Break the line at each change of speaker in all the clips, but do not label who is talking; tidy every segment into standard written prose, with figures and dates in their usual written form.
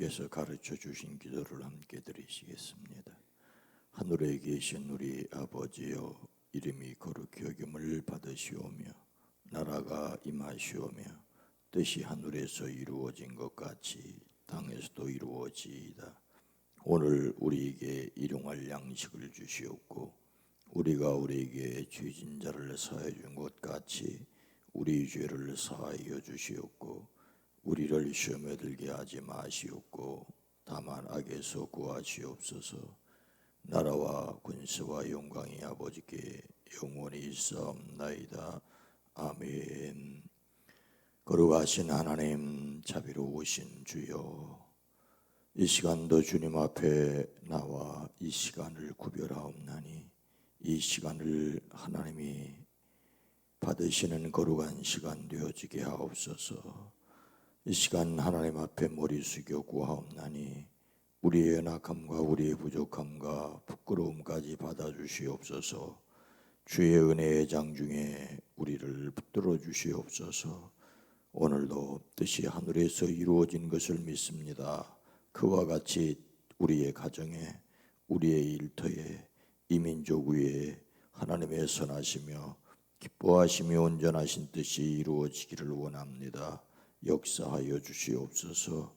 주님께서 가르쳐 주신 기도를 함께 드리시겠습니다. 하늘에 계신 우리 아버지여, 이름이 거룩히 여김을 받으시오며 나라가 임하시오며 뜻이 하늘에서 이루어진 것 같이 땅에서도 이루어지이다. 오늘 우리에게 일용할 양식을 주시옵고 우리가 우리에게 죄진 자를 사하여 준 것 같이 우리 죄를 사하여 주시옵고 우리를 시험에 들게 하지 마시옵고 다만 악에서 구하시옵소서. 나라와 권세와 영광이 아버지께 영원히 있사옵나이다. 아멘. 거룩하신 하나님, 자비로우신 주여, 이 시간도 주님 앞에 나와 이 시간을 구별하옵나니 이 시간을 하나님이 받으시는 거룩한 시간 되어지게 하옵소서. 이 시간 하나님 앞에 머리 숙여 구하옵나니 우리의 연약함과 우리의 부족함과 부끄러움까지 받아주시옵소서. 주의 은혜의 장중에 우리를 붙들어 주시옵소서. 오늘도 뜻이 하늘에서 이루어진 것을 믿습니다. 그와 같이 우리의 가정에, 우리의 일터에, 이 민족 위에 하나님의 선하시며 기뻐하시며 온전하신 뜻이 이루어지기를 원합니다. 역사하여 주시옵소서.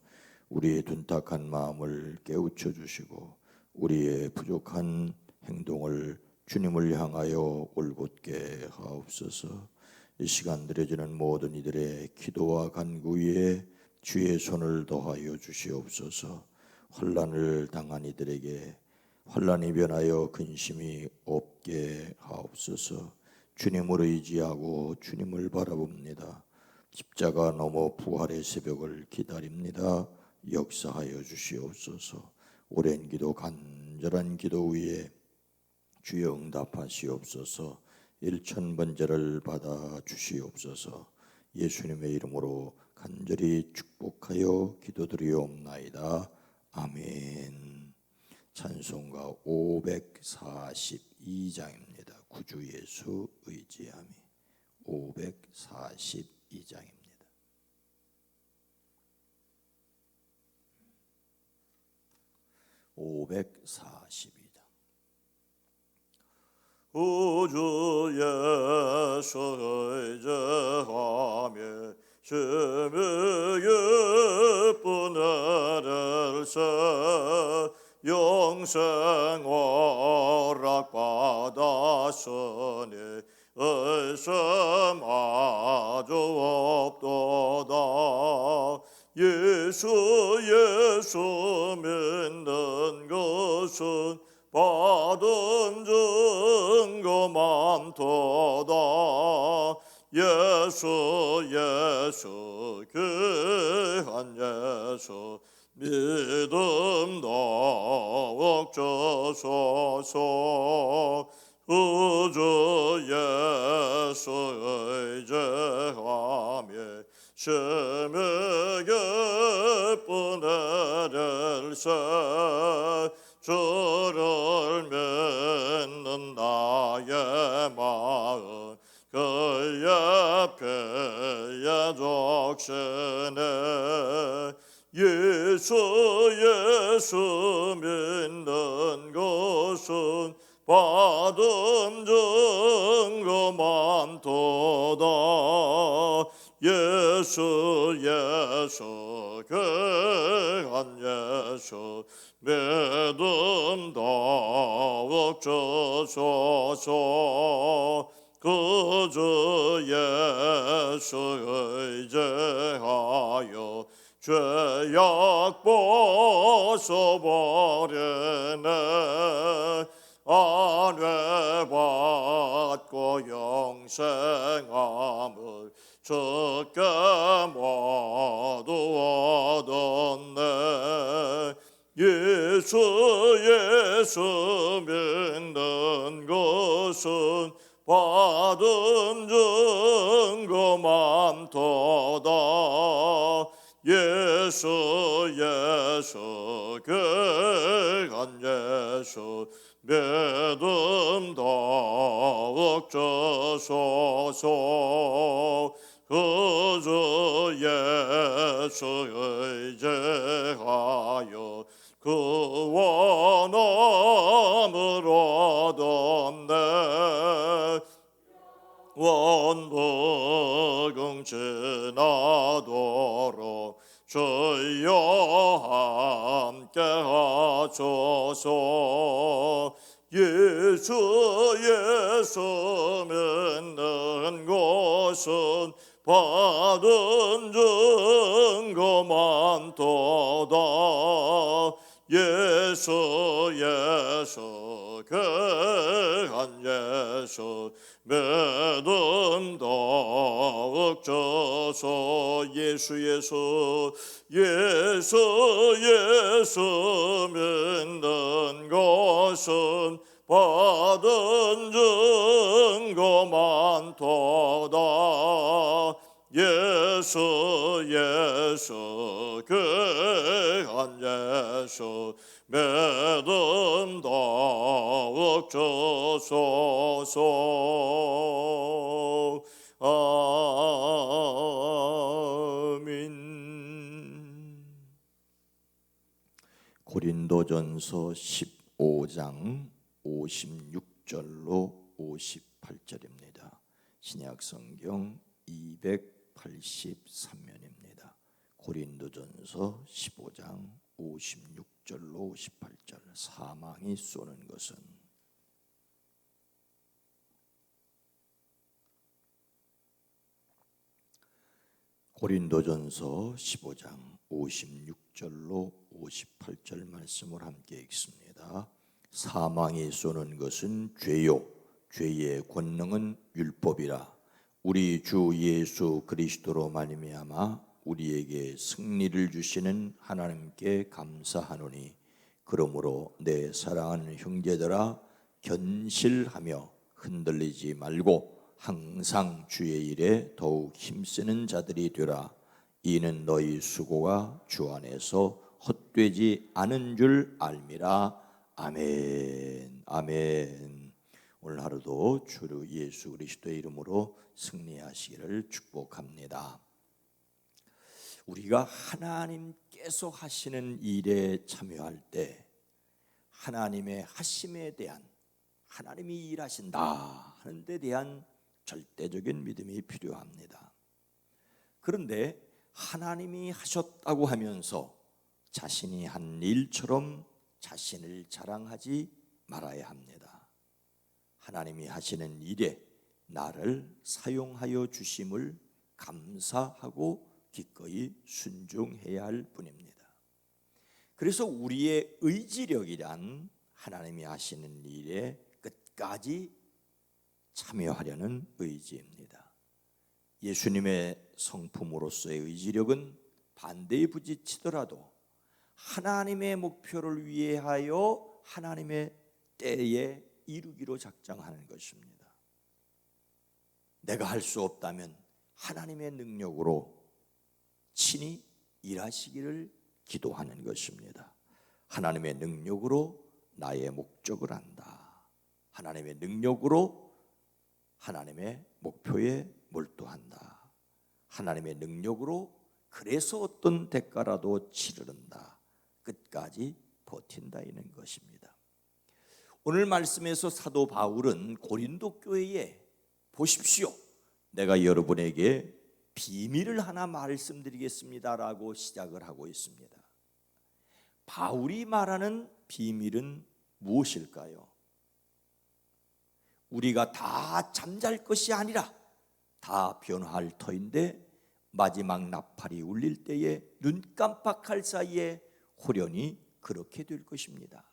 우리의 둔탁한 마음을 깨우쳐 주시고 우리의 부족한 행동을 주님을 향하여 올곧게 하옵소서. 이 시간 드려지는 모든 이들의 기도와 간구 위에 주의 손을 더하여 주시옵소서. 환난을 당한 이들에게 환난이 변하여 근심이 없게 하옵소서. 주님을 의지하고 주님을 바라봅니다. 십자가 넘어 부활의 새벽을 기다립니다. 역사하여 주시옵소서. 오랜 기도, 간절한 기도 위에 주여 응답하시옵소서. 1000번제를 받아 주시옵소서. 예수님의 이름으로 간절히 축복하여 기도드리옵나이다. 아멘. 찬송가 542장입니다. 구주 예수 의지함이. 542장입니다.
구주 예수 의지하며 심히 기쁜 은혜일세 영생 허락받았으니 의심 아주 없도다. 예수 믿는 것은 받은 증거 많도다. 예수 귀한 예수 믿음 더욱 주소서. 구주 예수 의지하며 심히 기쁜 은혜일세 주를 믿는 나의 마음 그의 피에 적시네. 예수 믿는 것은 받은 증거 많도다. 예수 귀한 예수 믿음 더욱 주소서. 구주 예수 의지하여 죄악 벗어버리네. 안회 받고 영생함을 주께 모두 얻었네. 예수 믿는 것은 받은 증거 많도다. 예수 귀한 예수 믿음 더욱 주소서. 구주 예수 의지하여 받았네 원복음 지나도록 주여 함께 하소서. 예수 믿는 것은 받은 증거 많도다. 예수 귀한 예수 믿음 더욱 져서. 예수 믿는 것은 받은 증거 많도다. 예수 귀한 예수 믿음 더욱 주소서. 아멘.
고린도전서 15장 56절로 58절입니다. 신약성경 283면입니다. 고린도전서 15장 56절로 58절. 사망이 쏘는 것은. 고린도전서 15장 56절로 58절 말씀을 함께 읽습니다. 사망이 쏘는 것은 죄요 죄의 권능은 율법이라. 우리 주 예수 그리스도로 말미암아 우리에게 승리를 주시는 하나님께 감사하노니, 그러므로 내 사랑하는 형제들아 견실하며 흔들리지 말고 항상 주의 일에 더욱 힘쓰는 자들이 되라. 이는 너희 수고가 주 안에서 헛되지 않은 줄 알미라. 아멘. 아멘. 오늘 하루도 주 예수 그리스도의 이름으로 승리하시기를 축복합니다. 우리가 하나님께서 하시는 일에 참여할 때 하나님의 하심에 대한, 하나님이 일하신다 하는 데 대한 절대적인 믿음이 필요합니다. 그런데 하나님이 하셨다고 하면서 자신이 한 일처럼 자신을 자랑하지 말아야 합니다. 하나님이 하시는 일에 나를 사용하여 주심을 감사하고 기꺼이 순종해야 할 뿐입니다. 그래서 우리의 의지력이란 하나님이 하시는 일에 끝까지 참여하려는 의지입니다. 예수님의 성품으로서의 의지력은 반대에 부딪히더라도 하나님의 목표를 위하여 하나님의 때에 이루기로 작정하는 것입니다. 내가 할 수 없다면 하나님의 능력으로 친히 일하시기를 기도하는 것입니다. 하나님의 능력으로 나의 목적을 안다. 하나님의 능력으로 하나님의 목표에 몰두한다. 하나님의 능력으로 그래서 어떤 대가라도 치르는다. 끝까지 버틴다 이는 것입니다. 오늘 말씀에서 사도 바울은 고린도 교회에 보십시오, 내가 여러분에게 비밀을 하나 말씀드리겠습니다라고 시작을 하고 있습니다. 바울이 말하는 비밀은 무엇일까요? 우리가 다 잠잘 것이 아니라 다 변화할 터인데 마지막 나팔이 울릴 때에 눈 깜빡할 사이에 호련히 그렇게 될 것입니다.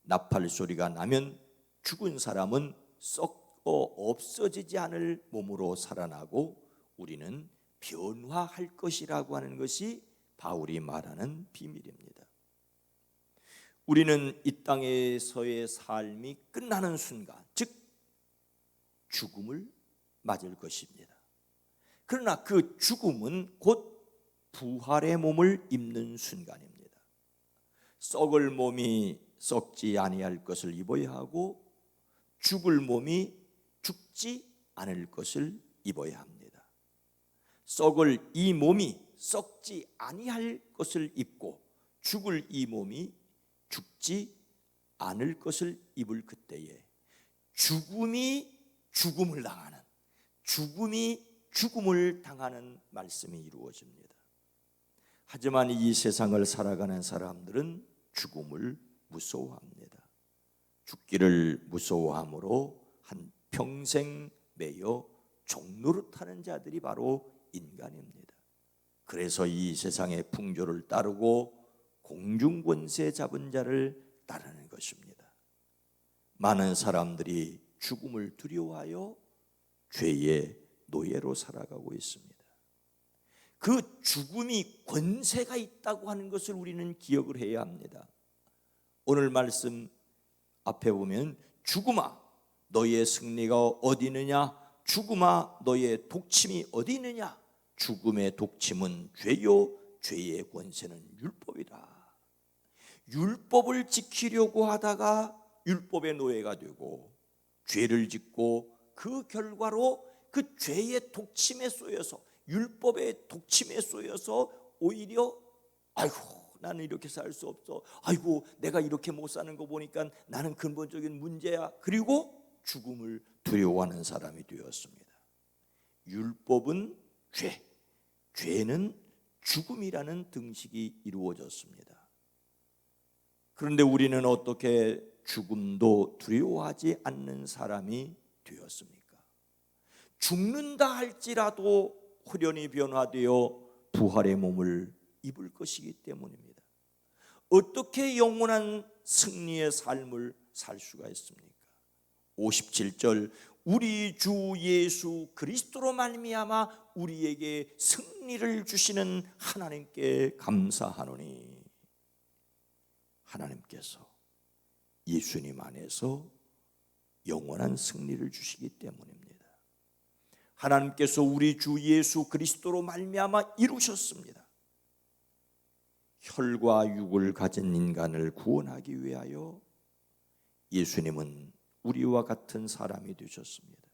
나팔 소리가 나면 죽은 사람은 썩어 없어지지 않을 몸으로 살아나고 우리는 변화할 것이라고 하는 것이 바울이 말하는 비밀입니다. 우리는 이 땅에서의 삶이 끝나는 순간, 즉 죽음을 맞을 것입니다. 그러나 그 죽음은 곧 부활의 몸을 입는 순간입니다. 썩을 몸이 썩지 아니할 것을 입어야 하고 죽을 몸이 죽지 않을 것을 입어야 합니다. 썩을 이 몸이 썩지 아니할 것을 입고 죽을 이 몸이 죽지 않을 것을 입을 그때에 죽음을 당하는, 죽음을 당하는 말씀이 이루어집니다. 하지만 이 세상을 살아가는 사람들은 죽음을 무서워합니다. 죽기를 무서워함으로 한 평생 매여 종노릇하는 자들이 바로 인간입니다. 그래서 이 세상의 풍조를 따르고 공중권세 잡은 자를 따르는 것입니다. 많은 사람들이 죽음을 두려워하여 죄의 노예로 살아가고 있습니다. 그 죽음이 권세가 있다고 하는 것을 우리는 기억을 해야 합니다. 오늘 말씀 앞에 보면 죽음아 너의 승리가 어디 있느냐, 죽음아 너의 독침이 어디 있느냐. 죽음의 독침은 죄요, 죄의 권세는 율법이다. 율법을 지키려고 하다가 율법의 노예가 되고 죄를 짓고 그 결과로 그 죄의 독침에 쏘여서, 율법의 독침에 쏘여서 오히려 아이고 나는 이렇게 살 수 없어, 아이고 내가 이렇게 못 사는 거 보니까 나는 근본적인 문제야. 그리고 죽음을 두려워하는 사람이 되었습니다. 율법은 죄, 죄는 죽음이라는 등식이 이루어졌습니다. 그런데 우리는 어떻게 죽음도 두려워하지 않는 사람이 되었습니까? 죽는다 할지라도 홀연히 변화되어 부활의 몸을 입을 것이기 때문입니다. 어떻게 영원한 승리의 삶을 살 수가 있습니까? 57절 우리 주 예수 그리스도로 말미암아 우리에게 승리를 주시는 하나님께 감사하노니, 하나님께서 예수님 안에서 영원한 승리를 주시기 때문입니다. 하나님께서 우리 주 예수 그리스도로 말미암아 이루셨습니다. 혈과 육을 가진 인간을 구원하기 위하여 예수님은 우리와 같은 사람이 되셨습니다.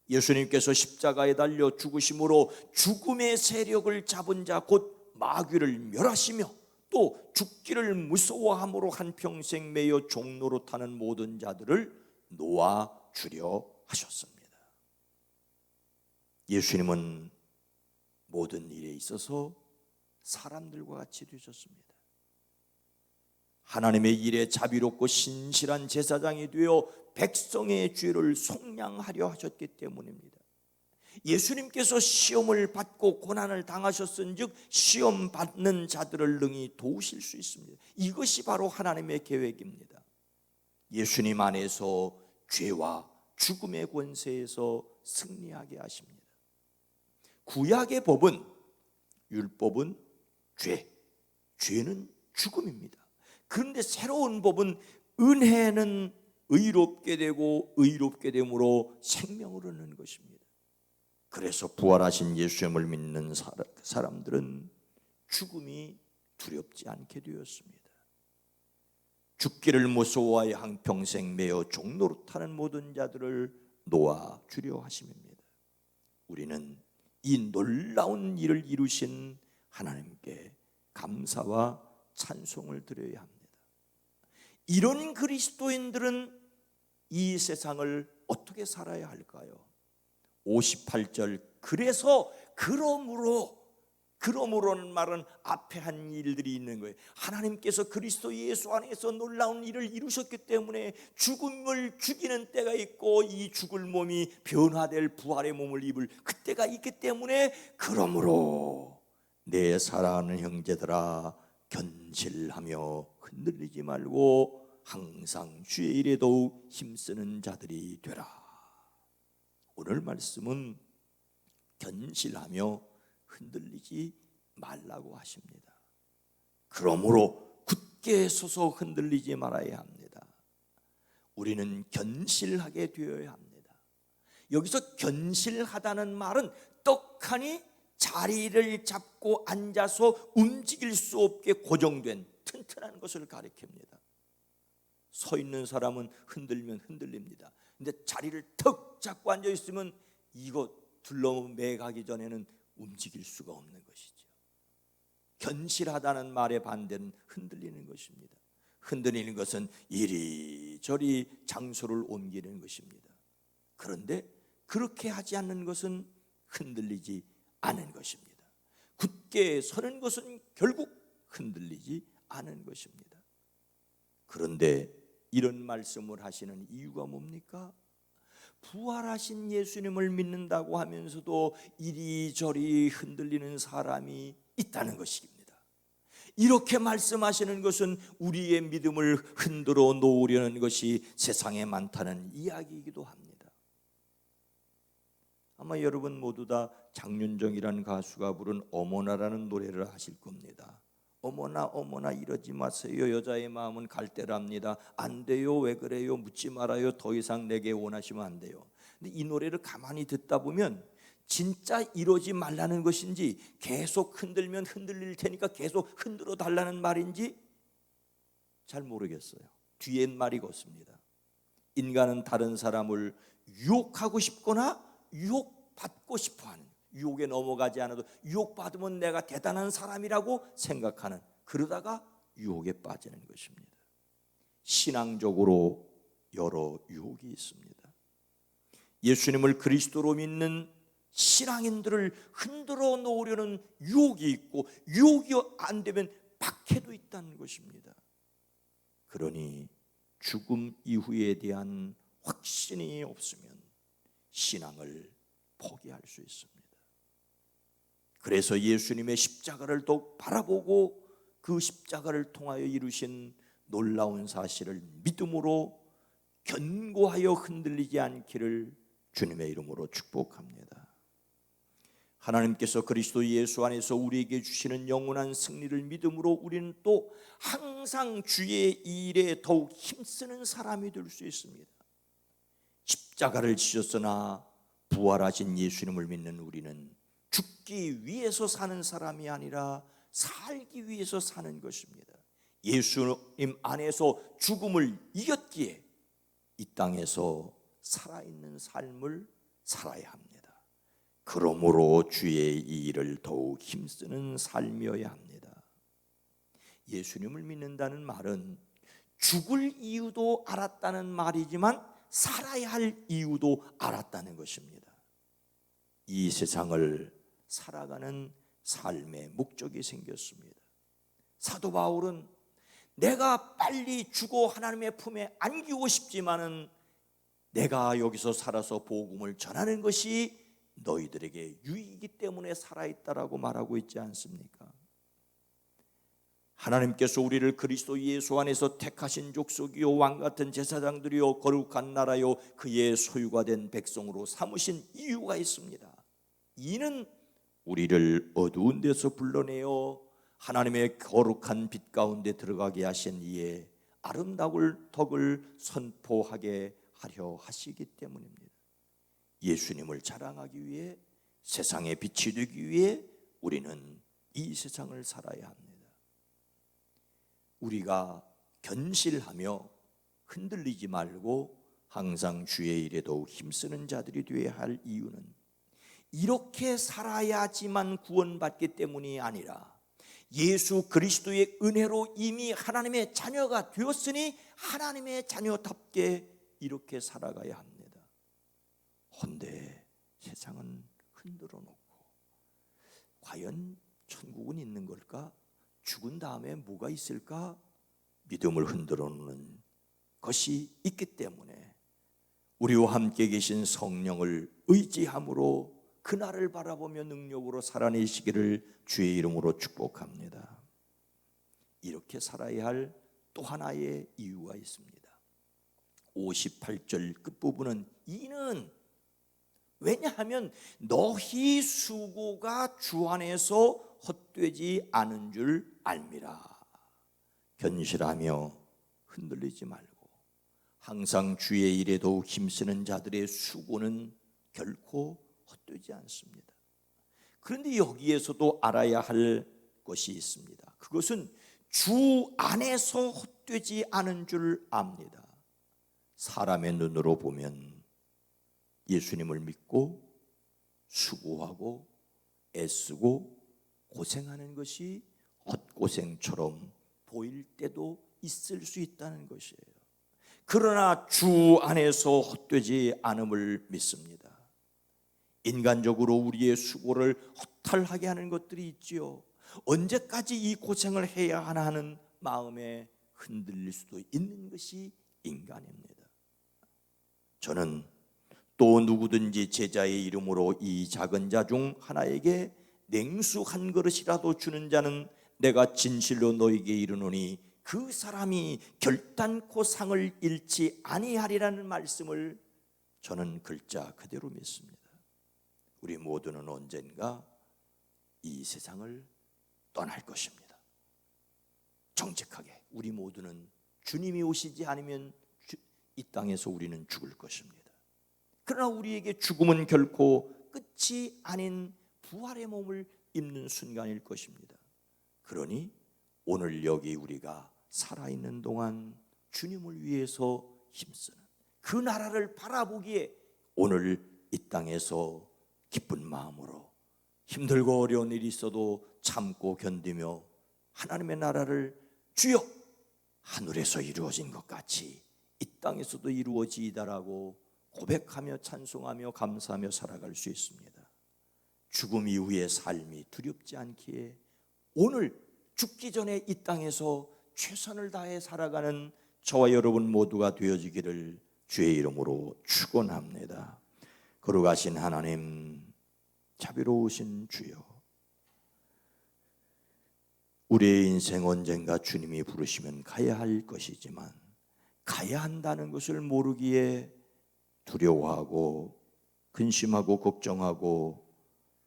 예수님께서 십자가에 달려 죽으심으로 죽음의 세력을 잡은 자 곧 마귀를 멸하시며 또 죽기를 무서워함으로 한평생 매여 종노릇하는 모든 자들을 놓아주려 하셨습니다. 예수님은 모든 일에 있어서 사람들과 같이 되셨습니다. 하나님의 일에 자비롭고 신실한 제사장이 되어 백성의 죄를 속량하려 하셨기 때문입니다. 예수님께서 시험을 받고 고난을 당하셨은즉 시험 받는 자들을 능히 도우실 수 있습니다. 이것이 바로 하나님의 계획입니다. 예수님 안에서 죄와 죽음의 권세에서 승리하게 하십니다. 구약의 법은, 율법은 죄, 죄는 죽음입니다. 그런데 새로운 법은 은혜는 의롭게 되고 의롭게 됨으로 생명을 얻는 것입니다. 그래서 부활하신 예수님을 믿는 사람들은 죽음이 두렵지 않게 되었습니다. 죽기를 무서워하여 한평생 매어 종노릇하는 모든 자들을 놓아주려 하심입니다. 우리는 이 놀라운 일을 이루신 하나님께 감사와 찬송을 드려야 합니다. 이런 그리스도인들은 이 세상을 어떻게 살아야 할까요? 58절 그래서 그러므로는 말은 앞에 한 일들이 있는 거예요. 하나님께서 그리스도 예수 안에서 놀라운 일을 이루셨기 때문에 죽음을 죽이는 때가 있고 이 죽을 몸이 변화될 부활의 몸을 입을 그때가 있기 때문에 그러므로 내 사랑하는 형제들아 견실하며 흔들리지 말고 항상 주의 일에 더욱 힘쓰는 자들이 되라. 오늘 말씀은 견실하며 흔들리지 말라고 하십니다. 그러므로 굳게 서서 흔들리지 말아야 합니다. 우리는 견실하게 되어야 합니다. 여기서 견실하다는 말은 떡하니 자리를 잡고 앉아서 움직일 수 없게 고정된 튼튼한 것을 가리킵니다. 서 있는 사람은 흔들면 흔들립니다. 근데 자리를 턱 잡고 앉아 있으면 이거 둘러매가기 전에는 움직일 수가 없는 것이죠. 견실하다는 말의 반대는 흔들리는 것입니다. 흔들리는 것은 이리저리 장소를 옮기는 것입니다. 그런데 그렇게 하지 않는 것은 흔들리지 않은 것입니다. 굳게 서는 것은 결국 흔들리지 않은 것입니다. 그런데 이런 말씀을 하시는 이유가 뭡니까? 부활하신 예수님을 믿는다고 하면서도 이리저리 흔들리는 사람이 있다는 것입니다. 이렇게 말씀하시는 것은 우리의 믿음을 흔들어 놓으려는 것이 세상에 많다는 이야기이기도 합니다. 아마 여러분 모두 다 장윤정이라는 가수가 부른 어머나라는 노래를 아실 겁니다. 어머나 어머나 이러지 마세요. 여자의 마음은 갈대랍니다. 안 돼요. 왜 그래요? 묻지 말아요. 더 이상 내게 원하시면 안 돼요. 근데 이 노래를 가만히 듣다 보면 진짜 이러지 말라는 것인지, 계속 흔들면 흔들릴 테니까 계속 흔들어 달라는 말인지 잘 모르겠어요. 뒤엔 말이 걷습니다. 인간은 다른 사람을 유혹하고 싶거나 유혹받고 싶어하는, 유혹에 넘어가지 않아도 유혹받으면 내가 대단한 사람이라고 생각하는, 그러다가 유혹에 빠지는 것입니다. 신앙적으로 여러 유혹이 있습니다. 예수님을 그리스도로 믿는 신앙인들을 흔들어 놓으려는 유혹이 있고, 유혹이 안 되면 박해도 있다는 것입니다. 그러니 죽음 이후에 대한 확신이 없으면 신앙을 포기할 수 있습니다. 그래서 예수님의 십자가를 더욱 바라보고 그 십자가를 통하여 이루신 놀라운 사실을 믿음으로 견고하여 흔들리지 않기를 주님의 이름으로 축복합니다. 하나님께서 그리스도 예수 안에서 우리에게 주시는 영원한 승리를 믿음으로 우리는 또 항상 주의 일에 더욱 힘쓰는 사람이 될 수 있습니다. 십자가를 지셨으나 부활하신 예수님을 믿는 우리는 죽기 위해서 사는 사람이 아니라 살기 위해서 사는 것입니다. 예수님 안에서 죽음을 이겼기에 이 땅에서 살아있는 삶을 살아야 합니다. 그러므로 주의 이 일을 더욱 힘쓰는 삶이어야 합니다. 예수님을 믿는다는 말은 죽을 이유도 알았다는 말이지만 살아야 할 이유도 알았다는 것입니다. 이 세상을 살아가는 삶의 목적이 생겼습니다. 사도 바울은 내가 빨리 죽어 하나님의 품에 안기고 싶지만은 내가 여기서 살아서 복음을 전하는 것이 너희들에게 유익이기 때문에 살아있다라고 말하고 있지 않습니까? 하나님께서 우리를 그리스도 예수 안에서 택하신 족속이요 왕같은 제사장들이요 거룩한 나라요 그의 소유가 된 백성으로 삼으신 이유가 있습니다. 이는 우리를 어두운 데서 불러내어 하나님의 거룩한 빛 가운데 들어가게 하신 이의 아름다울 덕을 선포하게 하려 하시기 때문입니다. 예수님을 자랑하기 위해, 세상의 빛이 되기 위해 우리는 이 세상을 살아야 합니다. 우리가 견실하며 흔들리지 말고 항상 주의 일에 더욱 힘쓰는 자들이 되어야 할 이유는 이렇게 살아야지만 구원받기 때문이 아니라 예수 그리스도의 은혜로 이미 하나님의 자녀가 되었으니 하나님의 자녀답게 이렇게 살아가야 합니다. 헌데 세상은 흔들어 놓고 과연 천국은 있는 걸까? 죽은 다음에 뭐가 있을까? 믿음을 흔들어 놓는 것이 있기 때문에 우리와 함께 계신 성령을 의지함으로 그날을 바라보며 능력으로 살아내시기를 주의 이름으로 축복합니다. 이렇게 살아야 할 또 하나의 이유가 있습니다. 58절 끝부분은 이는, 왜냐하면 너희 수고가 주 안에서 헛되지 않은 줄 알미라. 견실하며 흔들리지 말고 항상 주의 일에 더욱 힘쓰는 자들의 수고는 결코 헛되지 않습니다. 그런데 여기에서도 알아야 할 것이 있습니다. 그것은 주 안에서 헛되지 않은 줄 압니다. 사람의 눈으로 보면 예수님을 믿고 수고하고 애쓰고 고생하는 것이 헛고생처럼 보일 때도 있을 수 있다는 것이에요. 그러나 주 안에서 헛되지 않음을 믿습니다. 인간적으로 우리의 수고를 허탈하게 하는 것들이 있지요. 언제까지 이 고생을 해야 하나 하는 마음에 흔들릴 수도 있는 것이 인간입니다. 저는 또 누구든지 제자의 이름으로 이 작은 자 중 하나에게 냉수 한 그릇이라도 주는 자는 내가 진실로 너에게 이르노니 그 사람이 결단코 상을 잃지 아니하리라는 말씀을 저는 글자 그대로 믿습니다. 우리 모두는 언젠가 이 세상을 떠날 것입니다. 정직하게 우리 모두는 주님이 오시지 않으면 이 땅에서 우리는 죽을 것입니다. 그러나 우리에게 죽음은 결코 끝이 아닌 부활의 몸을 입는 순간일 것입니다. 그러니 오늘 여기 우리가 살아있는 동안 주님을 위해서 힘쓰는 그 나라를 바라보기에 오늘 이 땅에서 기쁜 마음으로 힘들고 어려운 일이 있어도 참고 견디며 하나님의 나라를 주여 하늘에서 이루어진 것 같이 이 땅에서도 이루어지이다라고 고백하며 찬송하며 감사하며 살아갈 수 있습니다. 죽음 이후의 삶이 두렵지 않기에 오늘 죽기 전에 이 땅에서 최선을 다해 살아가는 저와 여러분 모두가 되어지기를 주의 이름으로 축원합니다. 거룩하신 하나님, 자비로우신 주여, 우리의 인생 언젠가 주님이 부르시면 가야 할 것이지만 가야 한다는 것을 모르기에 두려워하고 근심하고 걱정하고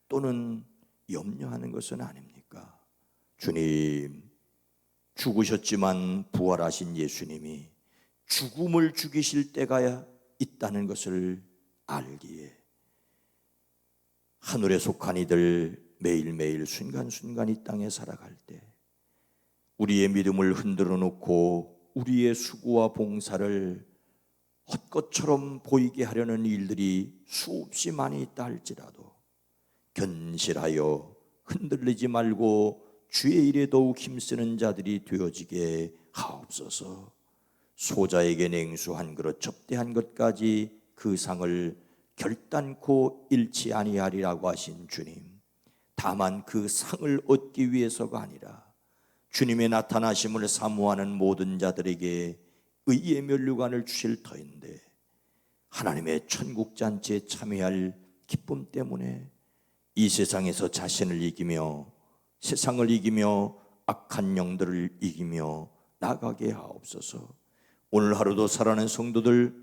또는 염려하는 것은 아닙니까? 주님, 죽으셨지만 부활하신 예수님이 죽음을 죽이실 때가 있다는 것을 알기에 하늘에 속한 이들 매일매일 순간순간 이 땅에 살아갈 때 우리의 믿음을 흔들어 놓고 우리의 수고와 봉사를 헛것처럼 보이게 하려는 일들이 수없이 많이 있다 할지라도 견실하여 흔들리지 말고 주의 일에 더욱 힘쓰는 자들이 되어지게 하옵소서. 소자에게 냉수 한 그릇 접대한 것까지 그 상을 결단코 잃지 아니하리라고 하신 주님, 다만 그 상을 얻기 위해서가 아니라 주님의 나타나심을 사모하는 모든 자들에게 의의 면류관을 주실 터인데 하나님의 천국잔치에 참여할 기쁨 때문에 이 세상에서 자신을 이기며 세상을 이기며 악한 영들을 이기며 나가게 하옵소서. 오늘 하루도 살아난 성도들,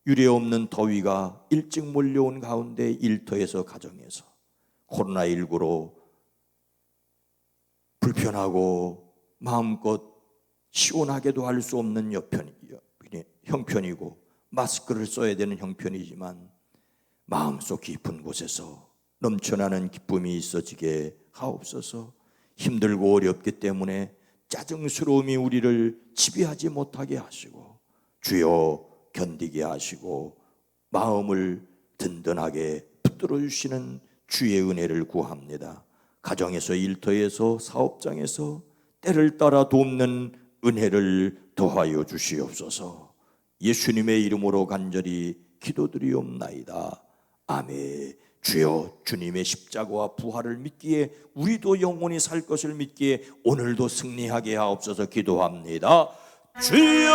유례없는 더위가 일찍 몰려온 가운데 일터에서 가정에서 코로나19로 불편하고 마음껏 시원하게도 할 수 없는 형편이고 마스크를 써야 되는 형편이지만 마음속 깊은 곳에서 넘쳐나는 기쁨이 있어지게 하옵소서. 힘들고 어렵기 때문에 짜증스러움이 우리를 지배하지 못하게 하시고 주여 견디게 하시고 마음을 든든하게 붙들어 주시는 주의 은혜를 구합니다. 가정에서 일터에서 사업장에서 때를 따라 돕는 은혜를 더하여 주시옵소서. 예수님의 이름으로 간절히 기도드리옵나이다. 아멘. 주여, 주님의 십자가와 부활을 믿기에 우리도 영원히 살 것을 믿기에 오늘도 승리하게 하옵소서. 기도합니다. 주여